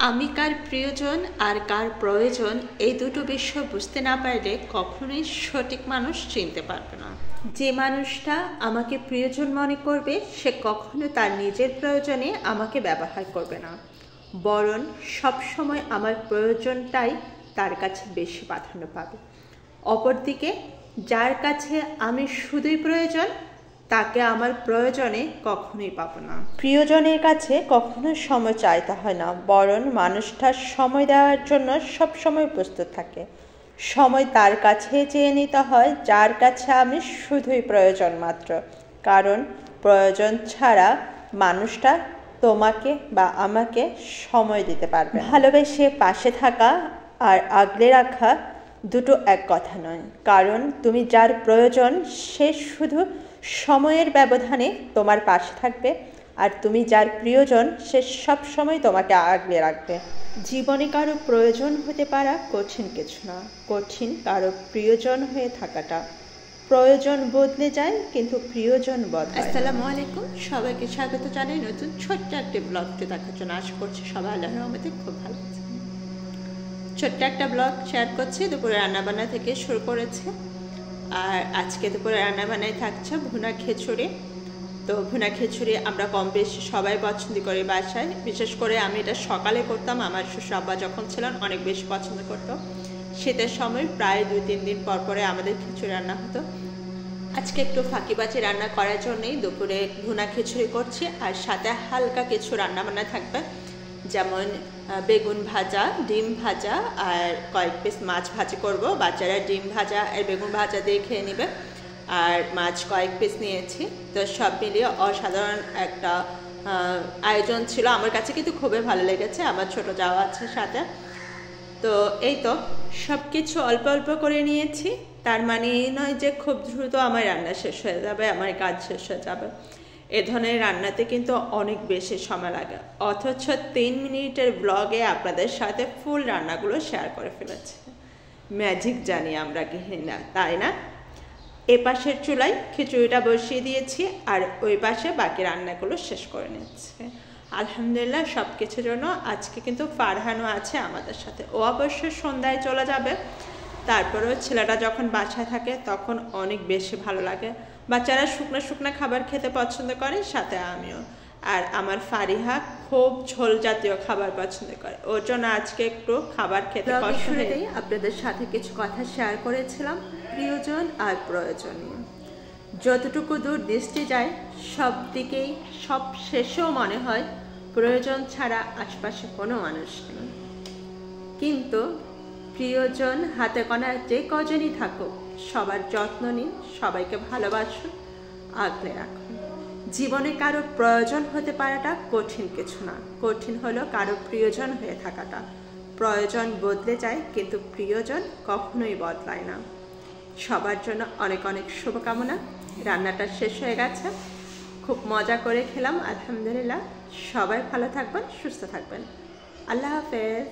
আমি কার প্রিয়জন আর কার প্রয়োজন এই দুটো বিষয় বুঝতে না পারলে কখনোই সঠিক মানুষ চিনতে পারবে না। যে মানুষটা আমাকে প্রিয়জন মনে করবে সে কখনো তার নিজের প্রয়োজনে আমাকে ব্যবহার করবে না, বরং সবসময় আমার প্রয়োজনটাই তার কাছে বেশি প্রাধান্য পাবে। অপরদিকে যার কাছে আমি শুধুই প্রয়োজন তাকে আমার প্রয়োজনে কখনোই পাবো না। প্রিয়জনের কাছে কখনো সময় চাইতে হয় না, বরং মানুষটার সময় দেওয়ার জন্য সব সময় প্রস্তুত থাকে। সময় তার কাছে চেয়ে নিতে হয় যার কাছে আমি শুধুই প্রয়োজন মাত্র, কারণ প্রয়োজন ছাড়া মানুষটা তোমাকে বা আমাকে সময় দিতে পারবে। ভালোবেসে পাশে থাকা আর আগলে রাখা দুটো এক কথা নয়, কারণ তুমি যার প্রয়োজন সে শুধু সময়ের ব্যবধানে তোমার পাশে থাকবে, আর তুমি যার প্রিয়জন সে সব সময় তোমাকে আগলে রাখবে। জীবনে কারো প্রয়োজন হতে পারা কঠিন কিছু না, কঠিন কারো প্রিয়জন হয়ে থাকাটা। প্রয়োজন বদলে যায় কিন্তু প্রিয়জন বদলায়। আসসালামু আলাইকুম, সবাইকে স্বাগত জানাই নতুন ছোট্ট একটি ব্লগটি দেখার জন্য। আশা করছি সবাই আল্লাহর রহমতে খুব ভালো আছে। ছোট্ট একটা ব্লগ শেয়ার করছি, দুপুরে রান্নাবান্না থেকে শুরু করেছে। আর আজকে দুপুরে রান্নাবান্নায় থাকছে ভুনা খিচুড়ি। তো ভুনা খিচুড়ি আমরা কম বেশি সবাই পছন্দ করি বাসায়, বিশেষ করে আমি এটা সকালে করতাম। আমার শ্বশুর আব্বা যখন ছিলেন অনেক বেশি পছন্দ করতো। শীতের সময় প্রায় 2-3 দিন পর পরে আমাদের খিচুড়ি রান্না হতো। আজকে একটু ফাঁকিবাজি রান্না করার জন্যই দুপুরে ভুনা খিচুড়ি করছি, আর সাথে হালকা কিছু রান্নাবান্না থাকবে, যেমন বেগুন ভাজা, ডিম ভাজা আর কয়েক পিস মাছ ভাজি করব। বাচ্চারা ডিম ভাজা আর বেগুন ভাজা দিয়ে খেয়ে নেবে, আর মাছ কয়েক পিস নিয়েছি। তো সব মিলিয়ে অসাধারণ একটা আয়োজন ছিল। আমার কাছে কিন্তু খুবই ভালো লেগেছে, আমার ছোট যাওয়া আছে সাথে। তো এই তো সব কিছু অল্প অল্প করে নিয়েছি, তার মানে এই নয় যে খুব দ্রুত আমার রান্না শেষ হয়ে যাবে, আমার কাজ শেষ হয়ে যাবে। এ ধরনের রান্নাতে কিন্তু অনেক বেশি সময় লাগে, অথচ 3 মিনিটের ব্লগে আপনাদের সাথে ফুল রান্নাগুলো শেয়ার করে ফেলেছে। ম্যাজিক জানি আমরা গৃহিণীরা, তাই না? এ পাশের চুলায় খিচুড়িটা বসিয়ে দিয়েছি, আর ওই পাশে বাকি রান্নাগুলো শেষ করে নিচ্ছে। আলহামদুলিল্লাহ সব কিছুর জন্য আজকে কিন্তু ফারহানও আছে আমাদের সাথে। ও অবশ্য সন্ধ্যায় চলে যাবে, তারপরেও ছেলেটা যখন বাসায় থাকে তখন অনেক বেশি ভালো লাগে। বাচ্চারা শুকনো শুকনো খাবার খেতে পছন্দ করে, সাথে আমিও। আর আমার ফারিহা খুব ঝোল জাতীয় খাবার পছন্দ করে, ওর জন্য আজকে একটু খাবার খেতে পছন্দ। আপনাদের সাথে কিছু কথা শেয়ার করেছিলাম প্রিয়জন আর প্রয়োজনীয়। যতটুকু দূর দৃষ্টি যায় সব দিকেই সব শেষেও মনে হয় প্রয়োজন ছাড়া আশপাশে কোনো মানুষ নেই। কিন্তু প্রিয়জন হাতে গোনা যে কজনই থাকুক সবার যত্ন নিন, সবাইকে ভালোবাসুন, আগলে রাখুন। জীবনে কারো প্রয়োজন হতে পারাটা কঠিন কিছু না, কঠিন হলো কারো প্রিয়জন হয়ে থাকাটা। প্রয়োজন বদলে যায় কিন্তু প্রিয়জন কখনোই বদলায় না। সবার জন্য অনেক অনেক শুভকামনা। রান্নাটা শেষ হয়ে গেছে, খুব মজা করে খেলাম আলহামদুলিল্লাহ। সবাই ভালো থাকবেন, সুস্থ থাকবেন। আল্লাহ হাফেজ।